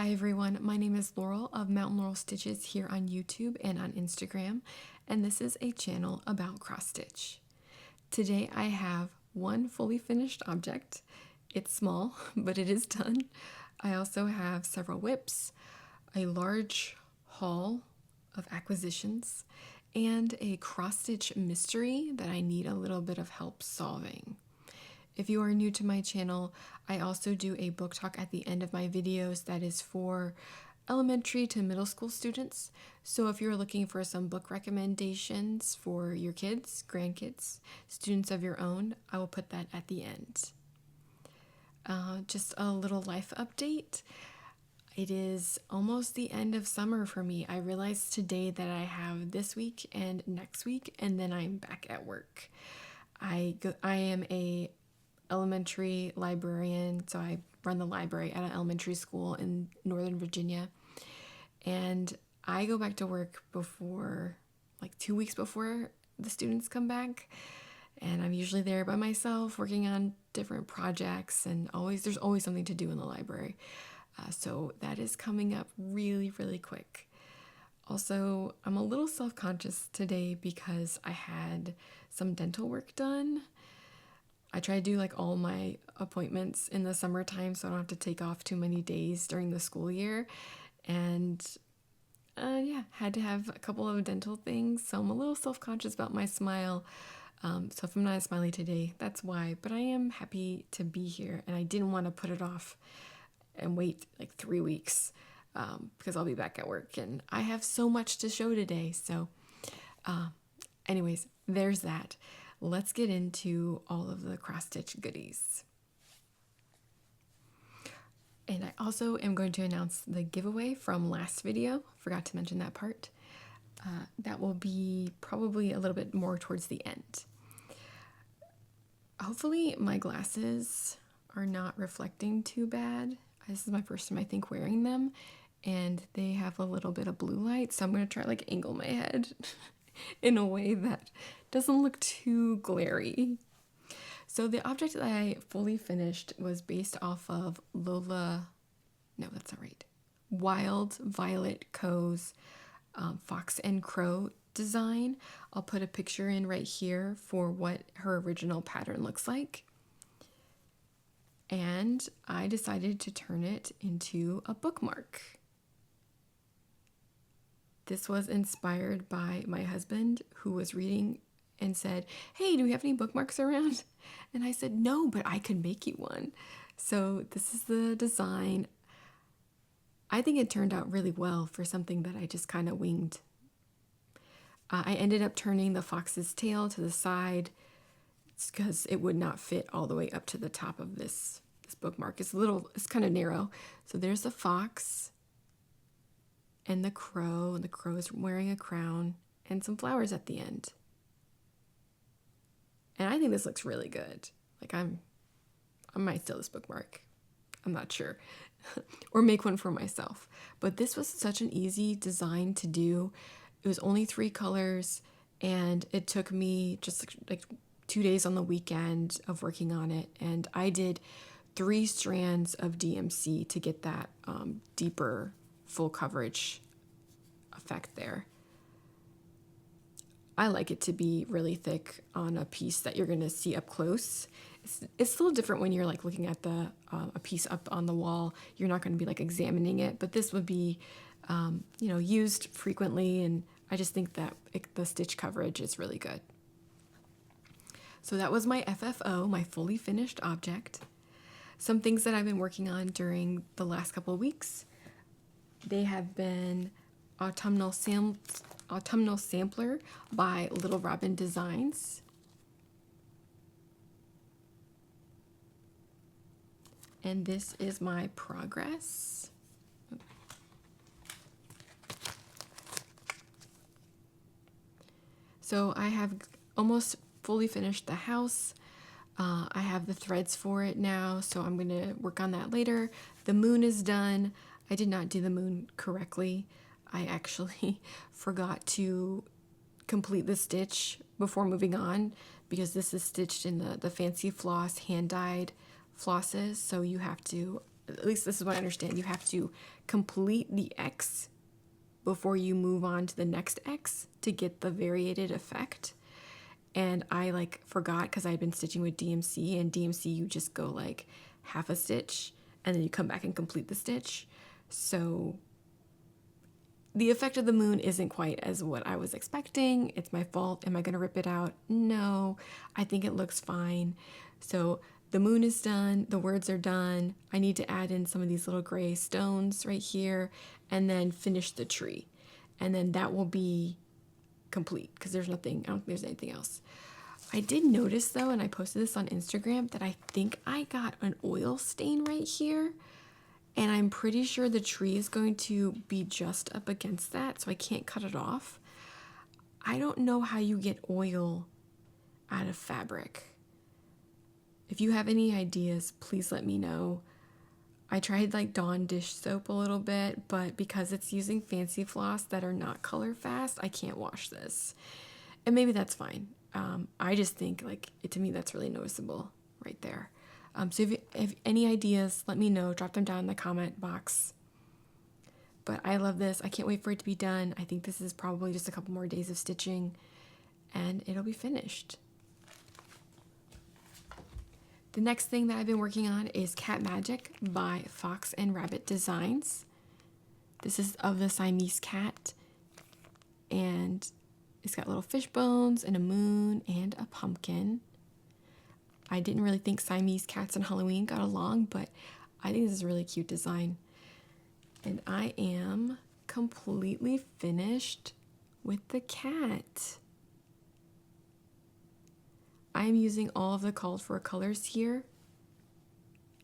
Hi everyone, my name is Laurel of Mountain Laurel Stitches here on YouTube and on Instagram, and this is a channel about cross stitch. Today I have one fully finished object. It's small, but it is done. I also have several whips, a large haul of acquisitions, and a cross stitch mystery that I need a little bit of help solving. If you are new to my channel, I also do a book talk at the end of my videos that is for elementary to middle school students. So if you're looking for some book recommendations for your kids, grandkids, students of your own, I will put that at the end. Just a little life update. It is almost the end of summer for me. I realized today that I have this week and next week, and then I'm back at work. I am a elementary librarian, so I run the library at an elementary school in Northern Virginia, and I go back to work before, like 2 weeks before the students come back, and I'm usually there by myself working on different projects, and there's always something to do in the library. So that is coming up really, really quick. Also, I'm a little self-conscious today because I had some dental work done. I try to do like all my appointments in the summertime so I don't have to take off too many days during the school year. And had to have a couple of dental things. So I'm a little self-conscious about my smile. So if I'm not smiley today, that's why. But I am happy to be here, and I didn't want to put it off and wait like 3 weeks because I'll be back at work. And I have so much to show today. So anyways, there's that. Let's get into all of the cross-stitch goodies. And I also am going to announce the giveaway from last video. Forgot to mention that part. That will be probably a little bit more towards the end. Hopefully my glasses are not reflecting too bad. This is my first time, I think, wearing them, and they have a little bit of blue light, so I'm going to try like angle my head in a way that doesn't look too glary. So the object that I fully finished was based off of Wild Violet Co's Fox and Crow design. I'll put a picture in right here for what her original pattern looks like. And I decided to turn it into a bookmark. This was inspired by my husband, who was reading and said, "Hey, do we have any bookmarks around?" And I said, "No, but I could make you one." So this is the design. I think it turned out really well for something that I just kind of winged. I ended up turning the fox's tail to the side because it would not fit all the way up to the top of this bookmark. It's kind of narrow. So there's the fox and the crow is wearing a crown and some flowers at the end. And I think this looks really good. Like I might steal this bookmark. I'm not sure. Or make one for myself. But this was such an easy design to do. It was only 3 colors, and it took me just like 2 days on the weekend of working on it. And I did 3 strands of DMC to get that deeper full coverage effect there. I like it to be really thick on a piece that you're going to see up close. It's a little different when you're like looking at a piece up on the wall. You're not going to be like examining it, but this would be used frequently, and I just think that the stitch coverage is really good. So that was my FFO, my fully finished object. Some things that I've been working on during the last couple of weeks, they have been Autumnal Sampler by Little Robin Designs. And this is my progress. So I have almost fully finished the house. I have the threads for it now, so I'm going to work on that later. The moon is done. I did not do the moon correctly. I actually forgot to complete the stitch before moving on because this is stitched in the fancy floss hand-dyed flosses, so you have to at least this is what I understand, you have to complete the X before you move on to the next X to get the variated effect. And I like forgot because I had been stitching with DMC, and DMC you just go like half a stitch and then you come back and complete the stitch. So the effect of the moon isn't quite as what I was expecting. It's my fault. Am I going to rip it out? No, I think it looks fine. So the moon is done. The words are done. I need to add in some of these little gray stones right here and then finish the tree. And then that will be complete because there's nothing, I don't think there's anything else. I did notice though, and I posted this on Instagram, that I think I got an oil stain right here. And I'm pretty sure the tree is going to be just up against that, so I can't cut it off. I don't know how you get oil out of fabric. If you have any ideas, please let me know. I tried like Dawn dish soap a little bit, but because it's using fancy floss that are not color fast, I can't wash this. And maybe that's fine. I just think like to me that's really noticeable right there. So if any ideas, let me know. Drop them down in the comment box. But I love this. I can't wait for it to be done. I think this is probably just a couple more days of stitching and it'll be finished. The next thing that I've been working on is Cat Magic by Fox and Rabbit Designs. This is of the Siamese cat, and it's got little fish bones and a moon and a pumpkin. I didn't really think Siamese cats and Halloween got along, but I think this is a really cute design. And I am completely finished with the cat. I'm using all of the called for colors here,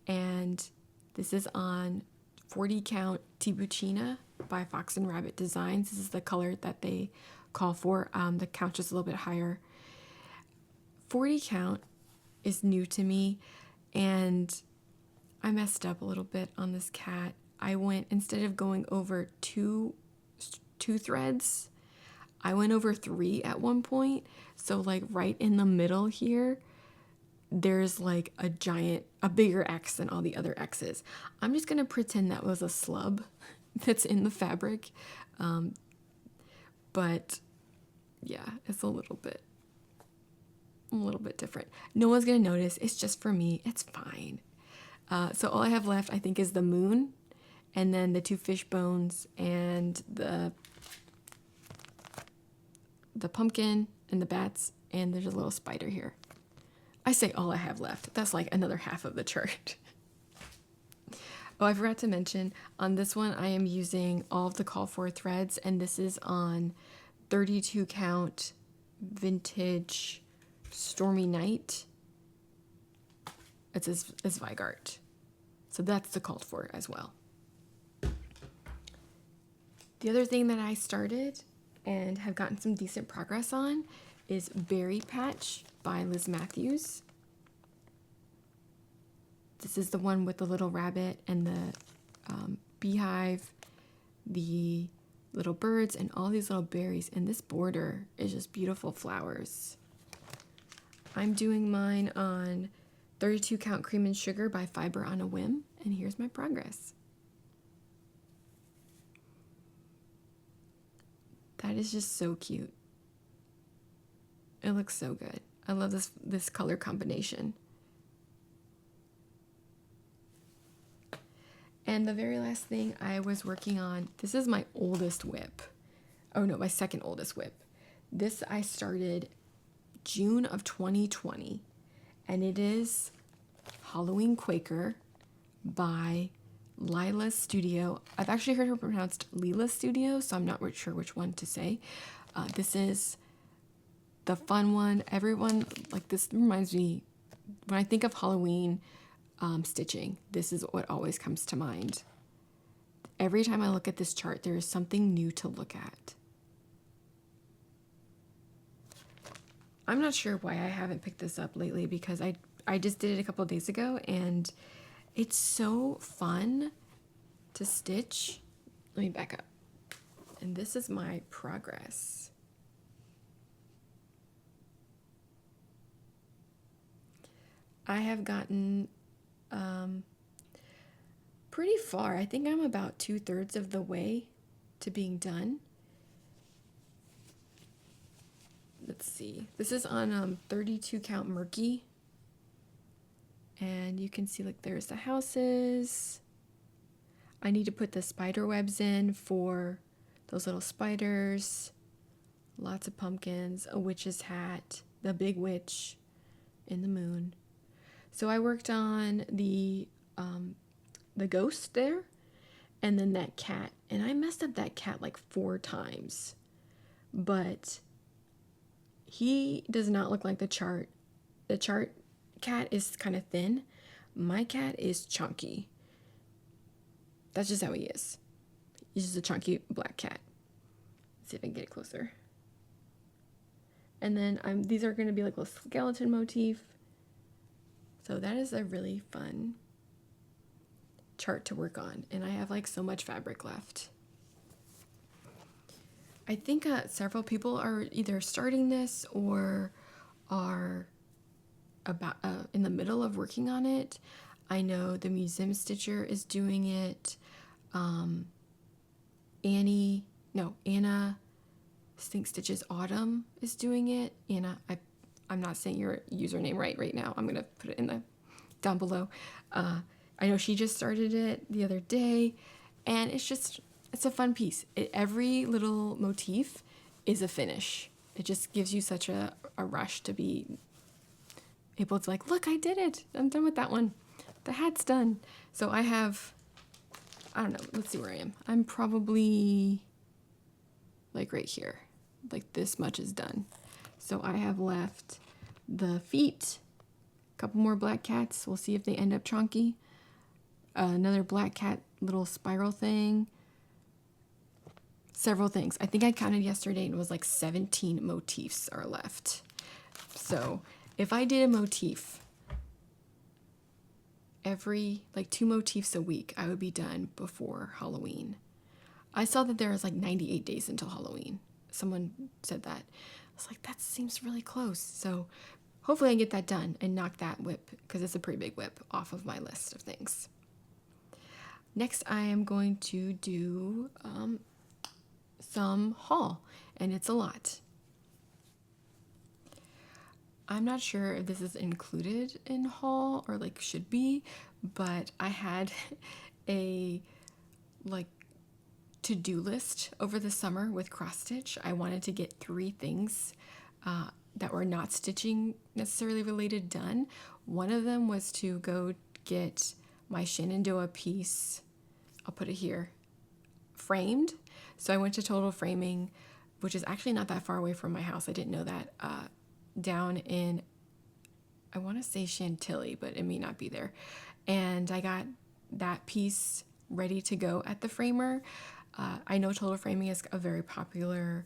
and this is on 40 count Tibucina by Fox and Rabbit Designs. This is the color that they call for. The count is a little bit higher. 40 count is new to me, and I messed up a little bit on this cat. I went, instead of going over two threads, I went over 3 at one point. So like right in the middle here, there's like a bigger X than all the other X's. I'm just gonna pretend that was a slub that's in the fabric. But yeah, it's a little bit different. No one's gonna notice. It's just for me. It's fine. So all I have left, I think, is the moon, and then the 2 fish bones, and the pumpkin, and the bats, and there's a little spider here. I say all I have left. That's like another half of the chart. Oh, I forgot to mention, on this one, I am using all of the call for threads, and this is on 32 count vintage Stormy Night. It's Zweigart. So that's the called for as well. The other thing that I started and have gotten some decent progress on is Berry Patch by Liz Matthews. This is the one with the little rabbit and the beehive, the little birds, and all these little berries. And this border is just beautiful flowers. I'm doing mine on 32 count Cream and Sugar by Fiber on a Whim, and here's my progress. That is just so cute. It looks so good. I love this color combination. And the very last thing I was working on, this is my oldest whip. Oh no, my second oldest whip. This I started June of 2020, and it is Halloween Quaker by Lila Studio. I've actually heard her pronounced Lila Studio, so I'm not really sure which one to say. This is the fun one. Everyone, like, this reminds me, when I think of Halloween stitching, this is what always comes to mind. Every time I look at this chart, there is something new to look at. I'm not sure why I haven't picked this up lately, because I just did it a couple of days ago, and it's so fun to stitch. Let me back up. And this is my progress. I have gotten pretty far. I think I'm about 2/3 of the way to being done. Let's see. This is on 32 count Murky. And you can see like there's the houses. I need to put the spider webs in for those little spiders. Lots of pumpkins, a witch's hat, the big witch in the moon. So I worked on the ghost there, and then that cat. And I messed up that cat like 4 times. But he does not look like the chart. The chart cat is kind of thin. My cat is chunky. That's just how he is. He's just a chunky black cat. Let's see if I can get it closer. And then these are going to be like a skeleton motif. So that is a really fun chart to work on. And I have like so much fabric left. I think several people are either starting this or are about in the middle of working on it. I know the Museum Stitcher is doing it. Anastitchesautumn is doing it. Anna, I'm not saying your username right now. I'm gonna put it down below. I know she just started it the other day, and it's a fun piece. Every little motif is a finish. It just gives you such a rush to be able to like, look, I did it. I'm done with that one. The hat's done. So I don't know. Let's see where I am. I'm probably like right here. Like this much is done. So I have left the feet, a couple more black cats. We'll see if they end up chunky. Another black cat little spiral thing. Several things. I think I counted yesterday and it was like 17 motifs are left. So if I did a motif every, like 2 motifs a week, I would be done before Halloween. I saw that there was like 98 days until Halloween. Someone said that. I was like, that seems really close. So hopefully I can get that done and knock that whip, because it's a pretty big whip, off of my list of things. Next, I am going to do some haul, and it's a lot. I'm not sure if this is included in haul or like should be, but I had a like to-do list over the summer with cross stitch. I wanted to get 3 things that were not stitching necessarily related done. One of them was to go get my Shenandoah piece, I'll put it here, framed. So I went to Total Framing, which is actually not that far away from my house. I didn't know that. Down in, I want to say Chantilly, but it may not be there. And I got that piece ready to go at the framer. I know Total Framing is a very popular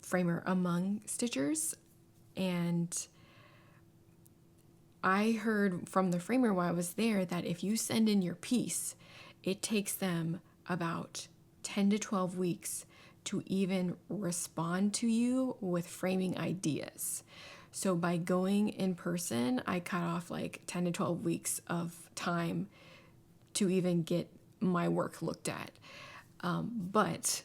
framer among stitchers, and I heard from the framer while I was there that if you send in your piece, it takes them about 10 to 12 weeks to even respond to you with framing ideas. So by going in person, I cut off like 10 to 12 weeks of time to even get my work looked at. But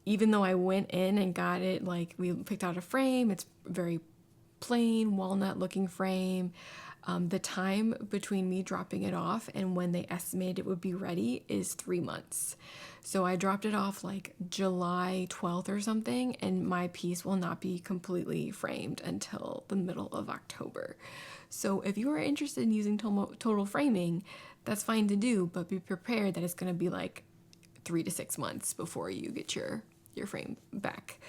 even though I went in and got it, like we picked out a frame, it's very plain walnut looking frame. The time between me dropping it off and when they estimated it would be ready is 3 months. So I dropped it off like July 12th or something, and my piece will not be completely framed until the middle of October. So if you are interested in using Total Framing, that's fine to do, but be prepared that it's going to be like 3 to 6 months before you get your frame back.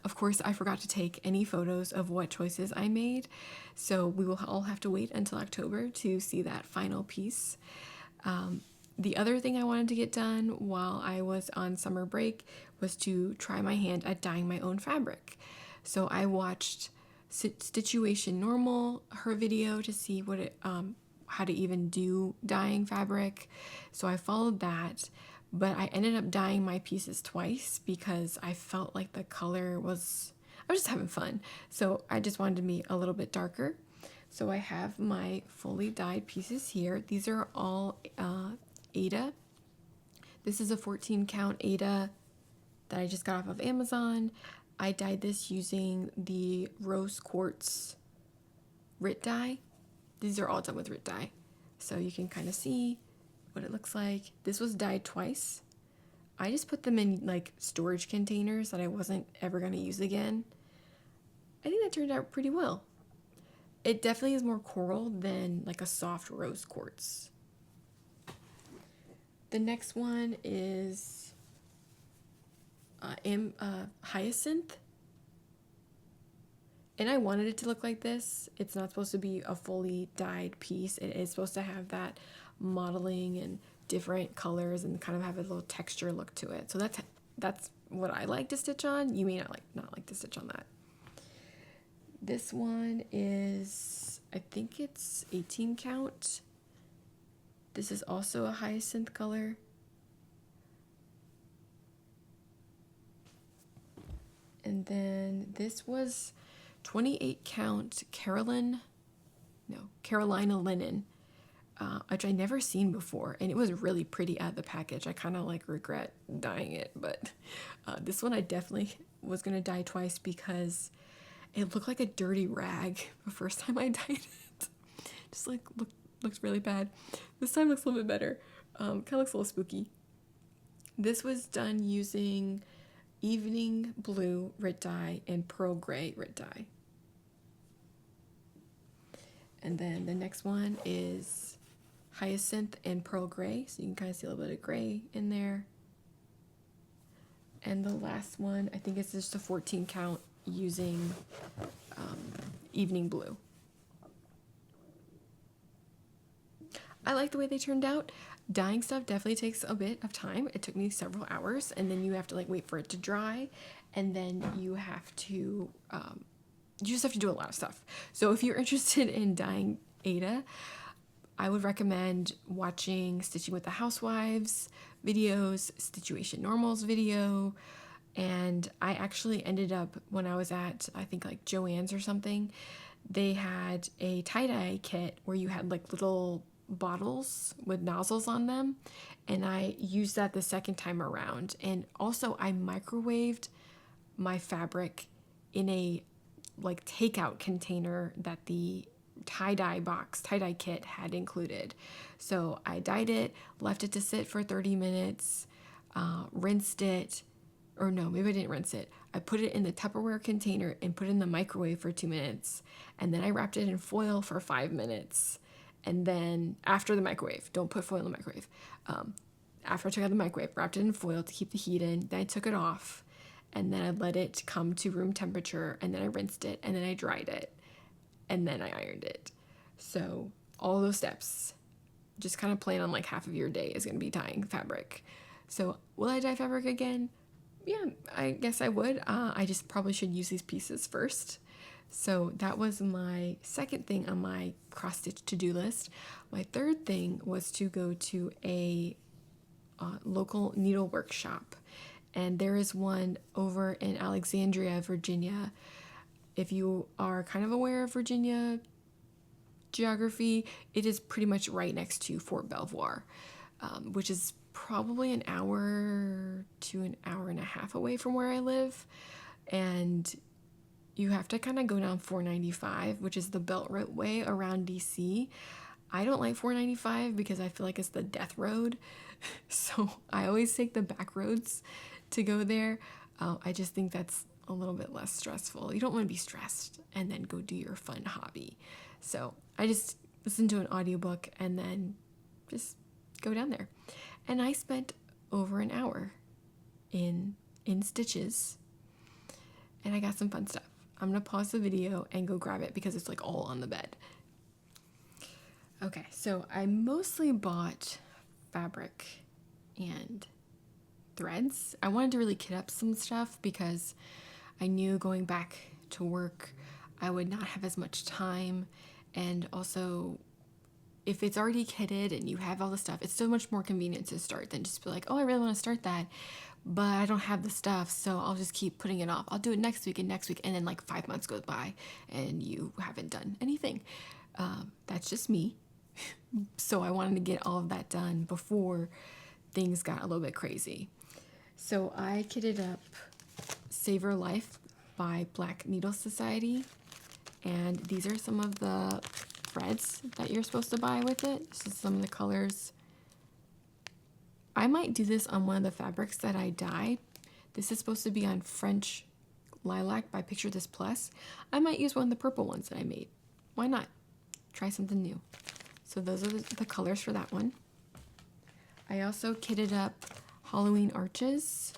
Of course, I forgot to take any photos of what choices I made, so we will all have to wait until October to see that final piece. The other thing I wanted to get done while I was on summer break was to try my hand at dyeing my own fabric. So I watched Stitchuation Normal, her video, to see what how to even do dyeing fabric. So I followed that. But I ended up dyeing my pieces twice because I felt like the color I was just having fun. So I just wanted to be a little bit darker. So I have my fully dyed pieces here. These are all Aida. This is a 14 count Aida that I just got off of Amazon. I dyed this using the rose quartz Rit dye. These are all done with Rit dye. So you can kind of see what it looks like. This was dyed twice. I just put them in like storage containers that I wasn't ever going to use again. I think that turned out pretty well. It definitely is more coral than like a soft rose quartz. The next one is hyacinth. And I wanted it to look like this. It's not supposed to be a fully dyed piece. It is supposed to have that modeling and different colors and kind of have a little texture look to it. So that's what I like to stitch on. You may not like to stitch on that. This one is, I think it's 18 count. This is also a hyacinth color. And then this was 28 count Carolina linen, which I never seen before, and it was really pretty out of the package. I kind of like regret dyeing it, but this one I definitely was gonna dye twice because it looked like a dirty rag the first time I dyed it. Just like looks really bad. This time looks a little bit better. Kind of looks a little spooky. This was done using evening blue Rit dye and pearl gray Rit dye. And then the next one is hyacinth and pearl gray, so you can kind of see a little bit of gray in there. And the last one, I think it's just a 14 count using evening blue. I like the way they turned out. Dyeing stuff definitely takes a bit of time. It took me several hours, and then you have to like wait for it to dry, and then you just have to do a lot of stuff. So if you're interested in dyeing Aida, I would recommend watching Stitching with the Housewives videos, Stitchuation Normal's video, and I actually ended up, when I was at, I think like Joann's or something, they had a tie-dye kit where you had like little bottles with nozzles on them, and I used that the second time around. And also I microwaved my fabric in a like takeout container that the tie-dye kit had included. So I dyed it, left it to sit for 30 minutes, rinsed it, or no, maybe I didn't rinse it. I put it in the Tupperware container and put it in the microwave for 2 minutes, and then I wrapped it in foil for 5 minutes. And then after the microwave, don't put foil in the microwave. After I took out the microwave, wrapped it in foil to keep the heat in. Then I took it off, and then I let it come to room temperature, and then I rinsed it, and then I dried it, and then I ironed it. So all those steps, just kind of plan on like half of your day is going to be dyeing fabric. So will I dye fabric again? Yeah, I guess I would. I just probably should use these pieces first. So that was my second thing on my cross-stitch to-do list. My third thing was to go to a local needle workshop. And there is one over in Alexandria, Virginia. If you are kind of aware of Virginia geography, it is pretty much right next to Fort Belvoir, which is probably an hour to an hour and a half away from where I live. And you have to kind of go down 495, which is the Beltway way around DC. I don't like 495 because I feel like it's the death road. So I always take the back roads to go there. I just think that's a little bit less stressful. You don't want to be stressed and then go do your fun hobby. So I just listen to an audiobook and then just go down there. And I spent over an hour in stitches, and I got some fun stuff. I'm going to pause the video and go grab it because it's like all on the bed. Okay, so I mostly bought fabric and threads. I wanted to really kit up some stuff because I knew going back to work I would not have as much time, and also if it's already kitted and you have all the stuff, it's so much more convenient to start than just be like, oh, I really want to start that, but I don't have the stuff, so I'll just keep putting it off. I'll do it next week, and then like 5 months goes by and you haven't done anything. That's just me. So I wanted to get all of that done before things got a little bit crazy. So I kitted up Save Her Life by Black Needle Society. And these are some of the threads that you're supposed to buy with it. This is some of the colors. I might do this on one of the fabrics that I dyed. This is supposed to be on French Lilac by Picture This Plus. I might use one of the purple ones that I made. Why not? Try something new. So those are the colors for that one. I also kitted up Halloween Arches.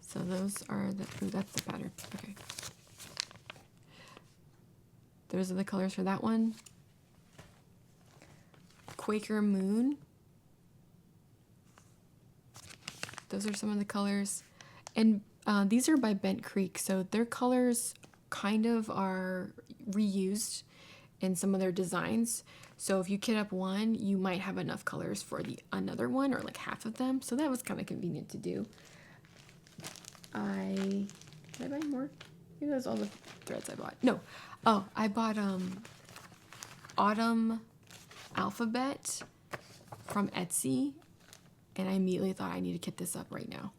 So those are the, ooh, that's the pattern. Okay. Those are the colors for that one. Quaker Moon. Those are some of the colors. And these are by Bent Creek, so their colors kind of are reused in some of their designs. So if you kit up one, you might have enough colors for another one, or like half of them. So that was kind of convenient to do. Did I buy more? Maybe that's all the threads I bought. No. Oh, I bought Autumn Alphabet from Etsy, and I immediately thought I need to kit this up right now.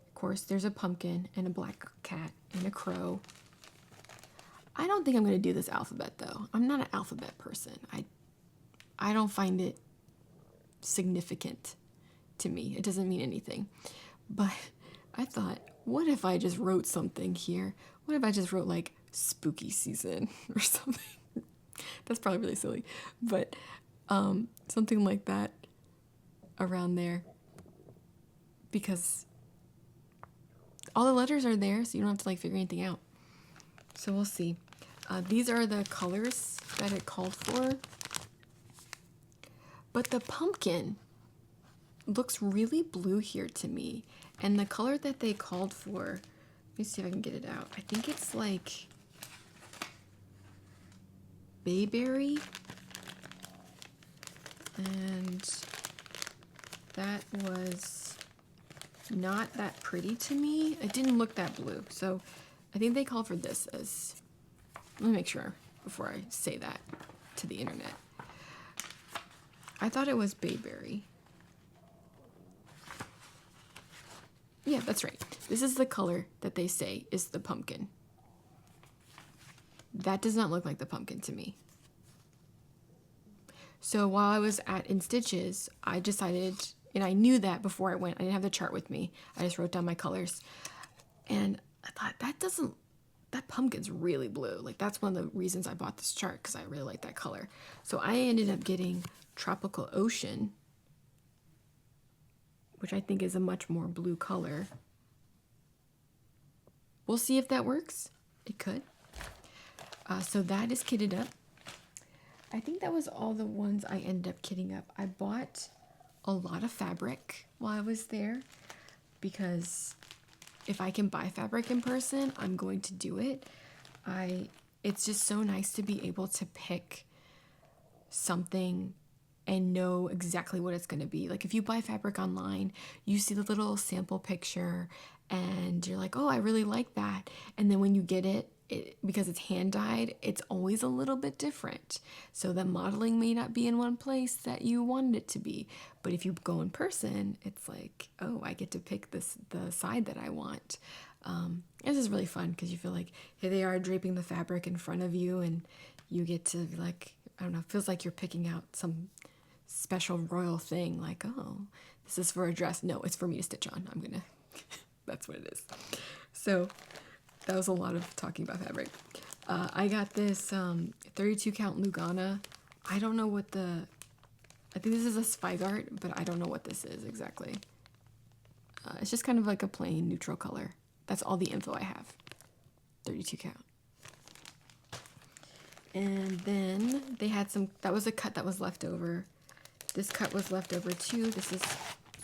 Of course, there's a pumpkin and a black cat and a crow. I don't think I'm going to do this alphabet, though. I'm not an alphabet person. I don't find it significant to me. It doesn't mean anything. But I thought, what if I just wrote something here? What if I just wrote, like, spooky season or something? That's probably really silly. But something like that around there. Because all the letters are there, so you don't have to, like, figure anything out. So we'll see. These are the colors that it called for. But the pumpkin looks really blue here to me. And the color that they called for, let me see if I can get it out. I think it's like bayberry. And that was not that pretty to me. It didn't look that blue. So I think they called for this as, let me make sure before I say that to the internet. I thought it was bayberry. Yeah, that's right. This is the color that they say is the pumpkin. That does not look like the pumpkin to me. So while I was at In Stitches, I decided, and I knew that before I went, I didn't have the chart with me. I just wrote down my colors. And I thought, that pumpkin's really blue. Like, that's one of the reasons I bought this chart, because I really like that color. So I ended up getting Tropical Ocean, which I think is a much more blue color. We'll see if that works. It could. So that is kitted up. I think that was all the ones I ended up kitting up. I bought a lot of fabric while I was there, because if I can buy fabric in person, I'm going to do it. It's just so nice to be able to pick something and know exactly what it's going to be. Like, if you buy fabric online, you see the little sample picture and you're like, oh, I really like that. And then when you get it, because it's hand dyed, it's always a little bit different. So the modeling may not be in one place that you wanted it to be. But if you go in person, it's like, oh, I get to pick the side that I want. This is really fun, because you feel like here they are draping the fabric in front of you, and you get to, like, I don't know, it feels like you're picking out some special royal thing, like, oh, this is for a dress. No, it's for me to stitch on. That's what it is. So that was a lot of talking about fabric. I got this 32 count Lugana. I don't know what I think this is a Zweigart, but I don't know what this is exactly. It's just kind of like a plain neutral color. That's all the info I have. 32 count. And then they had that was a cut that was left over. This cut was left over too. This is,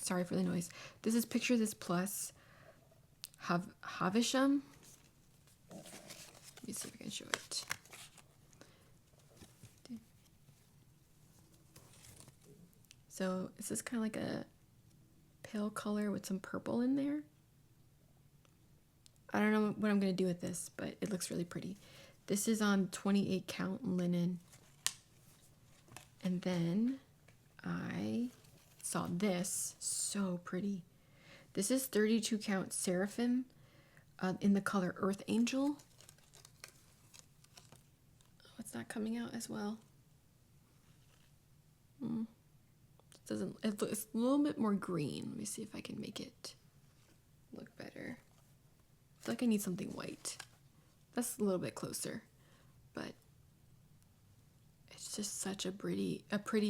sorry for the noise. This is Picture This Plus Havisham. Let me see if I can show it. So this is kind of like a pale color with some purple in there. I don't know what I'm going to do with this, but it looks really pretty. This is on 28 count linen And then I saw this, so pretty. This is 32 count Seraphim in the color Earth Angel. Oh, it's not coming out as well. It's a little bit more green. Let me see if I can make it look better. I feel like I need something white. That's a little bit closer, but it's just such a pretty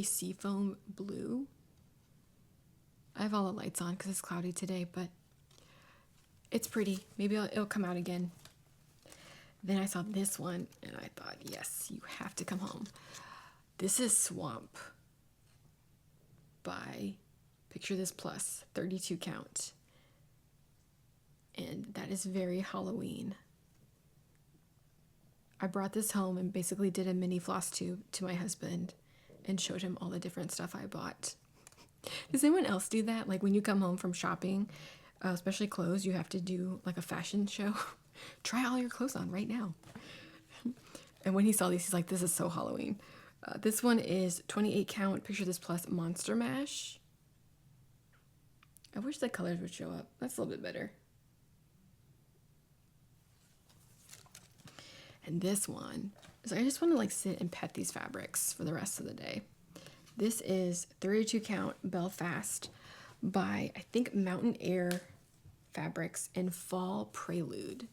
seafoam blue. I have all the lights on because it's cloudy today, but it's pretty. Maybe it'll come out again. Then I saw this one and I thought, yes, you have to come home. This is Swamp by Picture This Plus, 32 count. And that is very Halloween. I brought this home and basically did a mini floss tube to my husband and showed him all the different stuff I bought. Does anyone else do that? Like when you come home from shopping, especially clothes, you have to do like a fashion show. Try all your clothes on right now. And when he saw these, he's like, this is so Halloween. This one is 28 count Picture This Plus Monster Mash. I wish the colors would show up. That's a little bit better. And this one is, I just want to like sit and pet these fabrics for the rest of the day. This is 32 count Belfast by, I think, Mountain Air Fabrics in Fall Prelude.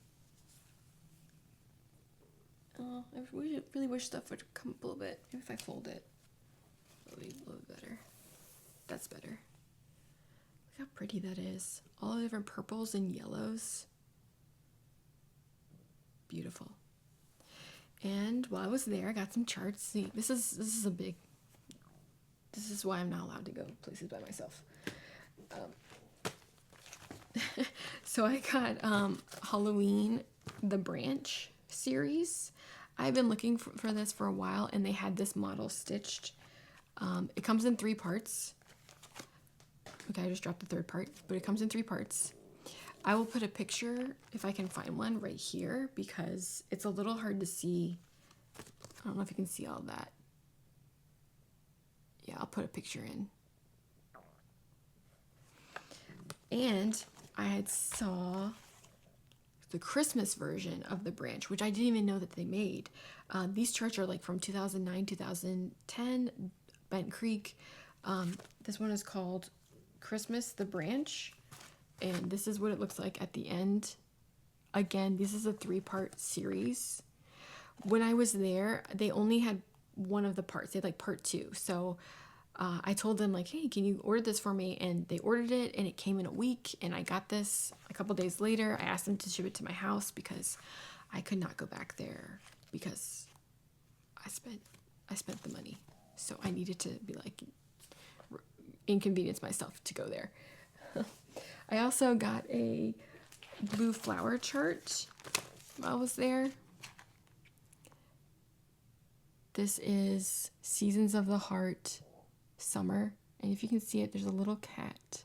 Oh, I really wish stuff would come up a little bit. Maybe if I fold it, it'll be a little better. That's better. Look how pretty that is. All the different purples and yellows. Beautiful. And while I was there, I got some charts. See, this is a big. This is why I'm not allowed to go places by myself. So I got Halloween The Branch series. I've been looking for this for a while, and they had this model stitched. It comes in 3 parts. Okay, I just dropped the 3rd part, but it comes in 3 parts. I will put a picture, if I can find one, right here, because it's a little hard to see. I don't know if you can see all that. Yeah, I'll put a picture in. And I had saw the Christmas version of The Branch, which I didn't even know that they made. These charts are like from 2009, 2010, Bent Creek. This one is called Christmas The Branch, and this is what it looks like at the end. Again, this is a 3-part series. When I was there, they only had one of the parts. They had like part 2. So I told them like, hey, can you order this for me? And they ordered it, and it came in a week, and I got this a couple days later. I asked them to ship it to my house because I could not go back there because I spent the money. So I needed to be like inconvenience myself to go there. I also got a blue flower chart while I was there. This is Seasons of the Heart Summer, and if you can see it, there's a little cat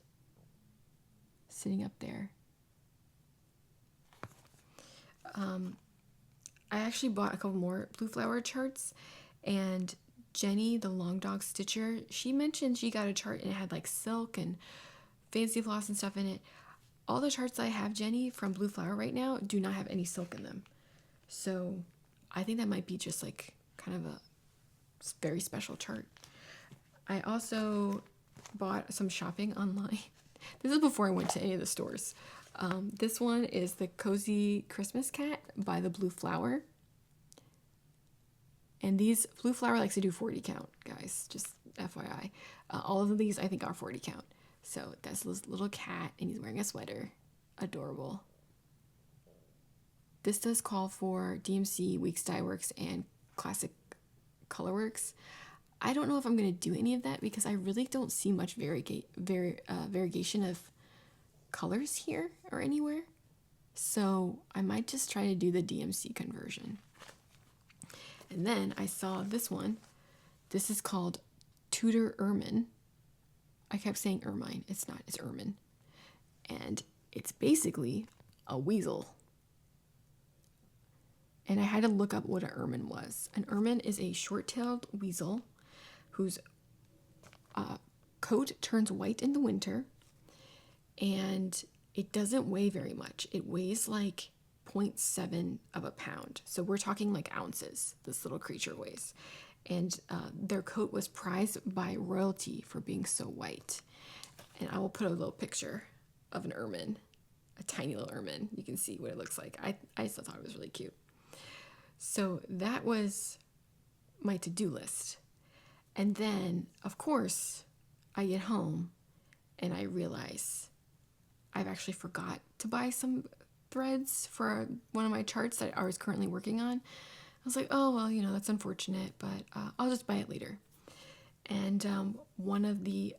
sitting up there. I actually bought a couple more blue flower charts, and Jenny, the long dog stitcher, she mentioned she got a chart and it had like silk and fancy floss and stuff in it. All the charts I have, Jenny, from Blue Flower right now do not have any silk in them. So I think that might be just like kind of a very special chart. I also bought some shopping online. This is before I went to any of the stores. This one is the Cozy Christmas Cat by the Blue Flower. And these, Blue Flower likes to do 40 count, guys, just FYI. All of these I think are 40 count. So that's this little cat, and he's wearing a sweater. Adorable. This does call for DMC, Weeks Dye Works, and Classic Colorworks. I don't know if I'm going to do any of that because I really don't see much variegation of colors here or anywhere. So I might just try to do the DMC conversion. And then I saw this one. This is called Tudor Ermine. I kept saying Ermine. It's not. It's Ermine. And it's basically a weasel. And I had to look up what an ermine was. An ermine is a short-tailed weasel whose coat turns white in the winter, and it doesn't weigh very much. It weighs like 0.7 of a pound. So we're talking like ounces, this little creature weighs. And their coat was prized by royalty for being so white. And I will put a little picture of an ermine, a tiny little ermine. You can see what it looks like. I still thought it was really cute. So that was my to-do list. And then, of course, I get home and I realize I've actually forgot to buy some threads for one of my charts that I was currently working on. I was like, oh, well, you know, that's unfortunate, but I'll just buy it later. And one of the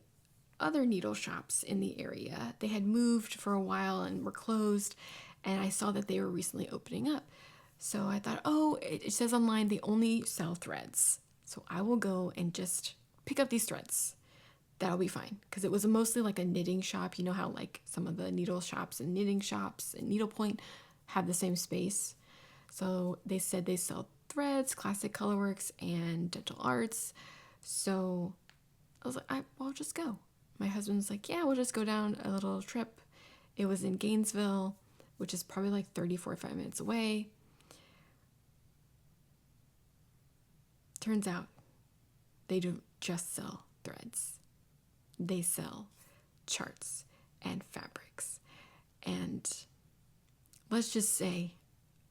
other needle shops in the area, they had moved for a while and were closed, and I saw that they were recently opening up. So I thought, oh, it says online they only sell threads. So I will go and just pick up these threads. That'll be fine, because it was mostly like a knitting shop. You know how like some of the needle shops and knitting shops and needlepoint have the same space. So they said they sell threads, classic colorworks, and dental arts. So I was like, I'll just go. My husband's like, yeah, we'll just go down a little trip. It was in Gainesville, which is probably like 45 minutes away. Turns out they don't just sell threads. They sell charts and fabrics. And let's just say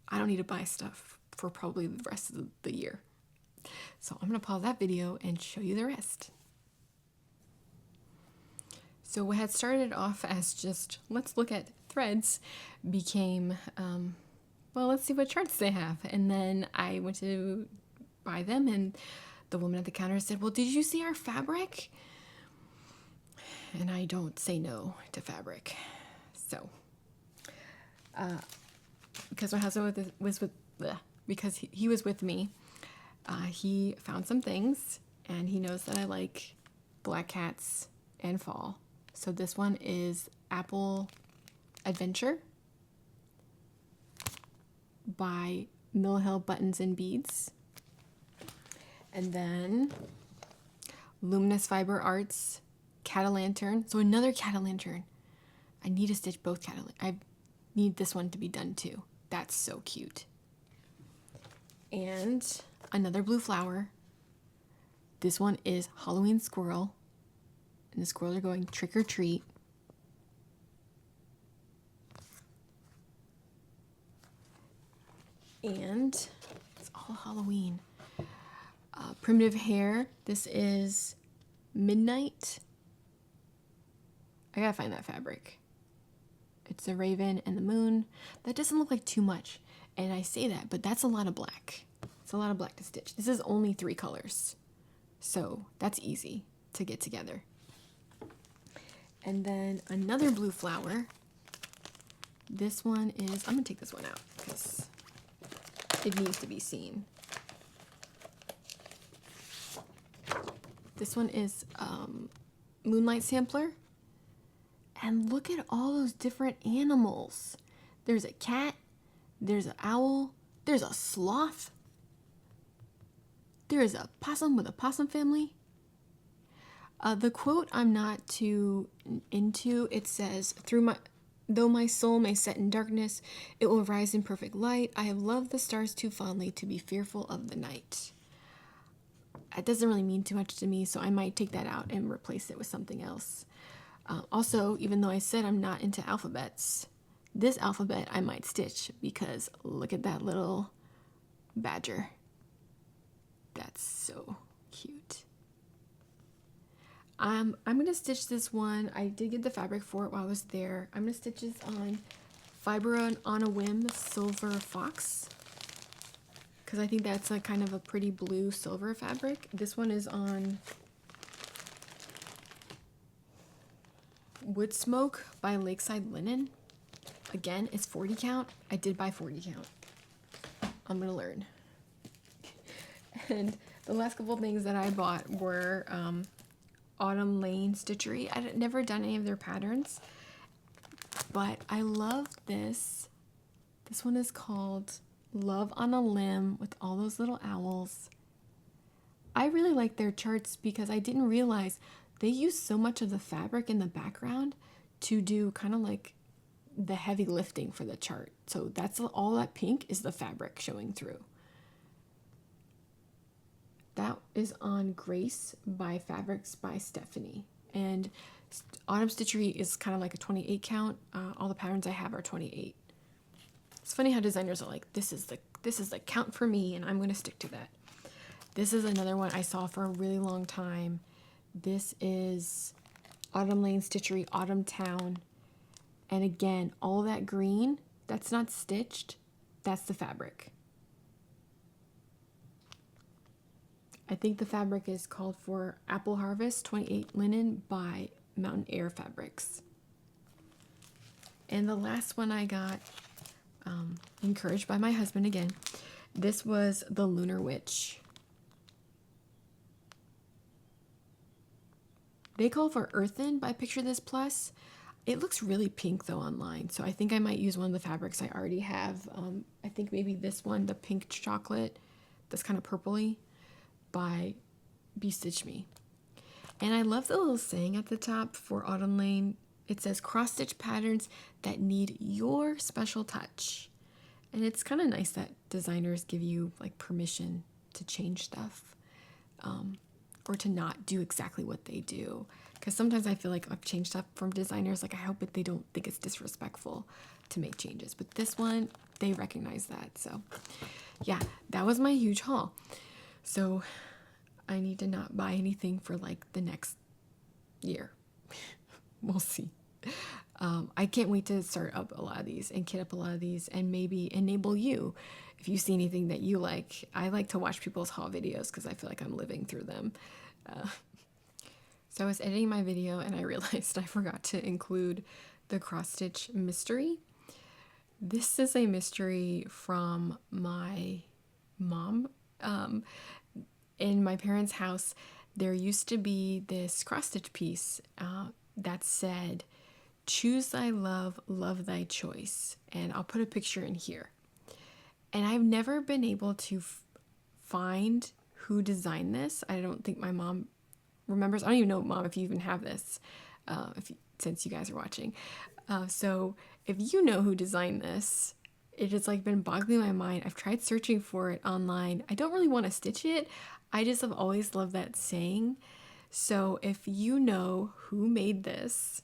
I don't need to buy stuff for probably the rest of the year. So I'm going to pause that video and show you the rest. So what had started off as just let's look at threads became, well, let's see what charts they have. And then I went to buy them, and the woman at the counter said, well, did you see our fabric? And I don't say no to fabric. So, because my husband because he was with me, he found some things, and he knows that I like black cats and fall. So this one is Apple Adventure by Mill Hill Buttons and Beads. And then Luminous Fiber Arts Cat-O-Lantern. So another Cat-O-Lantern. I need to stitch both I need this one to be done too. That's so cute. And another blue flower. This one is Halloween Squirrel. And the squirrels are going trick or treat. And it's all Halloween. Primitive Hare. This is Midnight. I gotta find that fabric. It's the raven and the moon. That doesn't look like too much. And I say that, but that's a lot of black. It's a lot of black to stitch. This is only 3 colors. So that's easy to get together. And then another blue flower. This one is, I'm gonna take this one out because it needs to be seen. This one is Moonlight Sampler. And look at all those different animals. There's a cat, there's an owl, there's a sloth, there is a possum with a possum family. The quote I'm not too into, it says, though my soul may set in darkness, it will rise in perfect light. I have loved the stars too fondly to be fearful of the night. It doesn't really mean too much to me, so I might take that out and replace it with something else. Also, even though I said I'm not into alphabets, this alphabet I might stitch because look at that little badger. That's so cute. I'm going to stitch this one. I did get the fabric for it while I was there. I'm going to stitch this on Fiber on a Whim Silver Fox, because I think that's a kind of a pretty blue silver fabric. This one is on Wood Smoke by Lakeside Linen. Again, it's 40 count. I did buy 40 count. I'm going to learn. And the last couple things that I bought were Autumn Lane Stitchery. I've never done any of their patterns, but I love this. This one is called Love on a Limb with all those little owls. I really like their charts because I didn't realize they use so much of the fabric in the background to do kind of like the heavy lifting for the chart. So that's all that pink is the fabric showing through. That is on Grace by Fabrics by Stephanie. And Autumn Stitchery is kind of like a 28 count. All the patterns I have are 28. It's funny how designers are like, this is the count for me, and I'm going to stick to that. This is another one I saw for a really long time. This is Autumn Lane Stitchery, Autumn Towne. And again, all that green, that's not stitched, that's the fabric. I think the fabric is called for Apple Harvest 28 Linen by Mountain Air Fabrics. And the last one I got, encouraged by my husband again, this was the Lunar Witch. They call for Earthen by Picture This Plus. It looks really pink though online, so I think I might use one of the fabrics I already have. I think maybe this one, the pink chocolate, that's kind of purpley, by Be Stitch Me. And I love the little saying at the top for Autumn Lane. It says cross stitch patterns that need your special touch. And it's kind of nice that designers give you like permission to change stuff, or to not do exactly what they do. Because sometimes I feel like I've changed stuff from designers. Like I hope that they don't think it's disrespectful to make changes. But this one, they recognize that. So yeah, that was my huge haul. So I need to not buy anything for like the next year. We'll see. I can't wait to start up a lot of these and kit up a lot of these and maybe enable you if you see anything that you like. I like to watch people's haul videos because I feel like I'm living through them. So I was editing my video and I realized I forgot to include the cross stitch mystery. This is a mystery from my mom. In my parents' house, there used to be this cross stitch piece that said, "Choose thy love, love thy choice." And I'll put a picture in here. And I've never been able to find who designed this. I don't think my mom remembers. I don't even know, Mom, if you even have this, since you guys are watching. So if you know who designed this, it has like been boggling my mind. I've tried searching for it online. I don't really want to stitch it. I just have always loved that saying. So if you know who made this,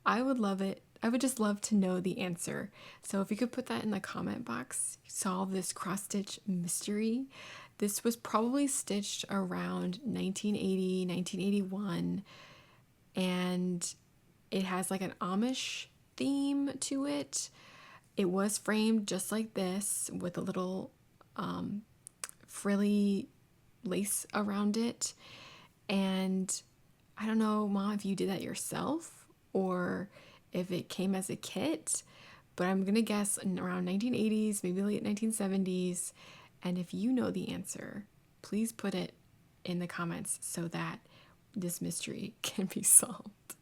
I would love it. I would just love to know the answer. So if you could put that in the comment box, solve this cross stitch mystery. This was probably stitched around 1980, 1981, and it has like an Amish theme to it. It was framed just like this with a little frilly lace around it. And I don't know, Mom, if you did that yourself or if it came as a kit, but I'm going to guess around 1980s, maybe late 1970s. And if you know the answer, please put it in the comments so that this mystery can be solved.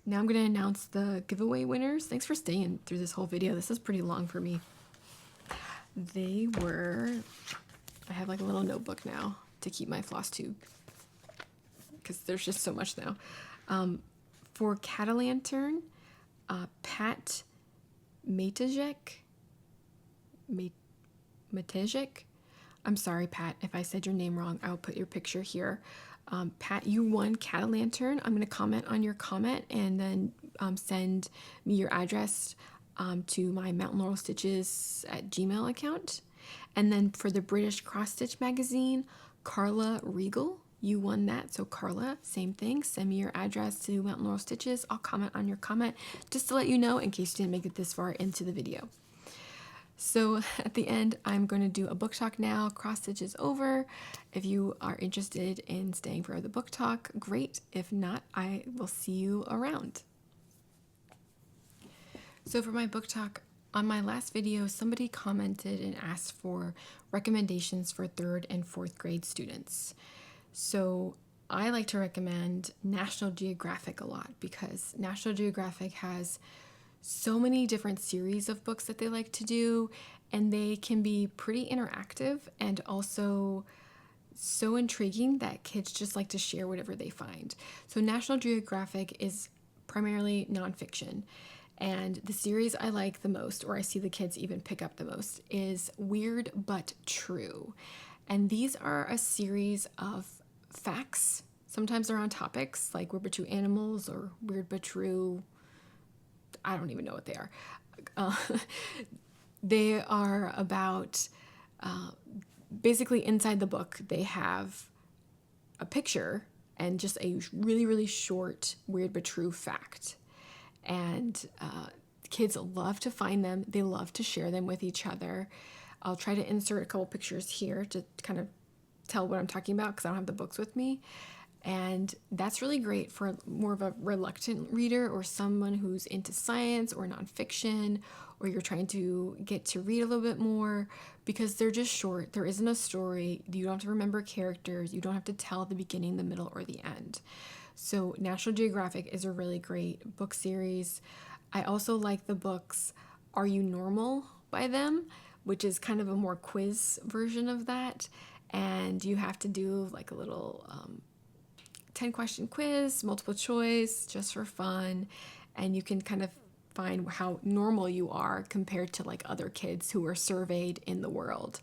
Now I'm going to announce the giveaway winners. Thanks for staying through this whole video. This is pretty long for me. They were, I have like a little notebook now to keep my Flosstube because there's just so much now. For Catalantern, Pat Matejek. I'm sorry, Pat, if I said your name wrong. I'll put your picture here. Pat, you won Catalantern. I'm going to comment on your comment and then send me your address to my Mountain Laurel Stitches at Gmail account. And then for the British Cross Stitch magazine, Carla Regal, you won that. So Carla, same thing. Send me your address to Mountain Laurel Stitches. I'll comment on your comment just to let you know in case you didn't make it this far into the video. So at the end, I'm going to do a book talk now. Cross stitch is over. If you are interested in staying for the book talk, great. If not, I will see you around. So for my book talk, on my last video, somebody commented and asked for recommendations for 3rd and 4th grade students. So I like to recommend National Geographic a lot because National Geographic has so many different series of books that they like to do, and they can be pretty interactive and also so intriguing that kids just like to share whatever they find. So National Geographic is primarily nonfiction. And the series I like the most, or I see the kids even pick up the most, is Weird But True. And these are a series of facts. Sometimes they're on topics like Weird But True Animals or Weird But True, I don't even know what they are. Uh, they are about, basically inside the book, they have a picture and just a really, really short Weird But True fact. And kids love to find them. They love to share them with each other. I'll try to insert a couple pictures here to kind of tell what I'm talking about because I don't have the books with me. And that's really great for more of a reluctant reader or someone who's into science or nonfiction, or you're trying to get to read a little bit more, because they're just short. There isn't a story. You don't have to remember characters. You don't have to tell the beginning, the middle, or the end. So National Geographic is a really great book series. I also like the books Are You Normal by them, which is kind of a more quiz version of that. And you have to do like a little 10-question quiz, multiple choice, just for fun. And you can kind of find how normal you are compared to like other kids who are surveyed in the world.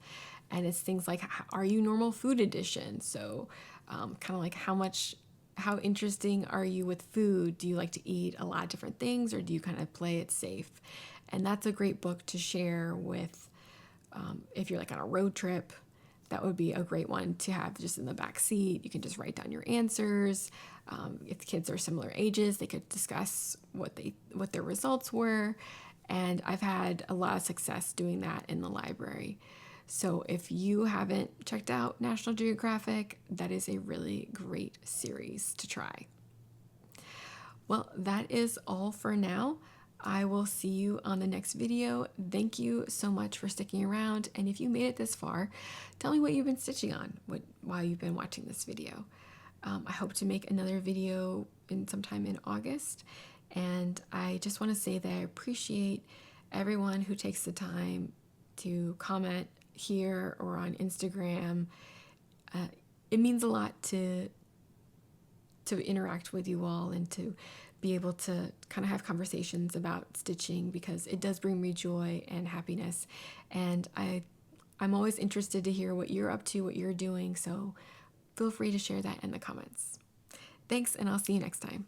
And it's things like, are you normal food edition? So kind of like how interesting are you with food? Do you like to eat a lot of different things, or do you kind of play it safe? And that's a great book to share with, if you're like on a road trip. That would be a great one to have just in the back seat. You can just write down your answers. If the kids are similar ages, they could discuss what their results were. And I've had a lot of success doing that in the library. So if you haven't checked out National Geographic, that is a really great series to try. Well, that is all for now. I will see you on the next video. Thank you so much for sticking around. And if you made it this far, tell me what you've been stitching on while you've been watching this video. I hope to make another video sometime in August. And I just want to say that I appreciate everyone who takes the time to comment here or on Instagram. It means a lot to interact with you all and to be able to kind of have conversations about stitching, because it does bring me joy and happiness. And I'm always interested to hear what you're up to, what you're doing. So feel free to share that in the comments. Thanks, and I'll see you next time.